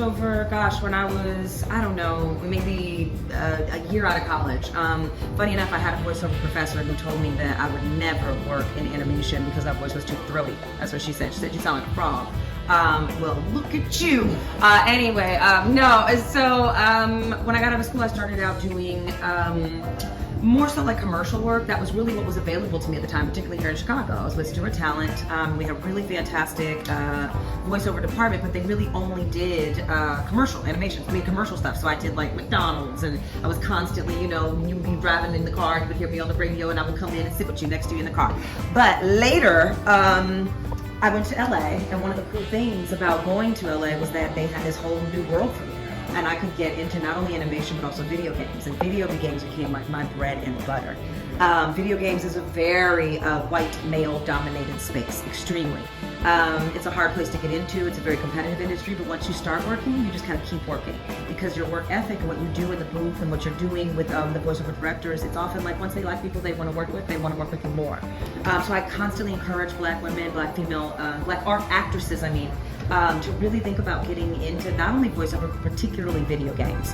voiceover, gosh, when I was, I don't know, maybe a year out of college. Funny enough, I had a voiceover professor who told me that I would never work in animation because that voice was too thrilly. That's what she said. She said, you sound like a frog. Well, look at you. Anyway, no, so when I got out of school, I started out doing more so like commercial work. That was really what was available to me at the time, particularly here in Chicago. I was with Stewart Talent. We had a really fantastic voiceover department, but they really only did commercial animation. I mean, commercial stuff. So I did like McDonald's, and I was constantly, you know, you'd be driving in the car, you would hear me on the radio, and I would come in and sit with you next to you in the car. But later, I went to LA, and one of the cool things about going to LA was that they had this whole new world for me. And I could get into not only animation, but also video games. And video games became like my bread and butter. Video games is a very white male-dominated space, extremely. It's a hard place to get into. It's a very competitive industry, but once you start working, you just kind of keep working. Because your work ethic and what you do in the booth and what you're doing with the voiceover directors, it's often like once they like people they want to work with, they want to work with you more. So I constantly encourage black women, black female, black art actresses, to really think about getting into not only voiceover, but particularly video games.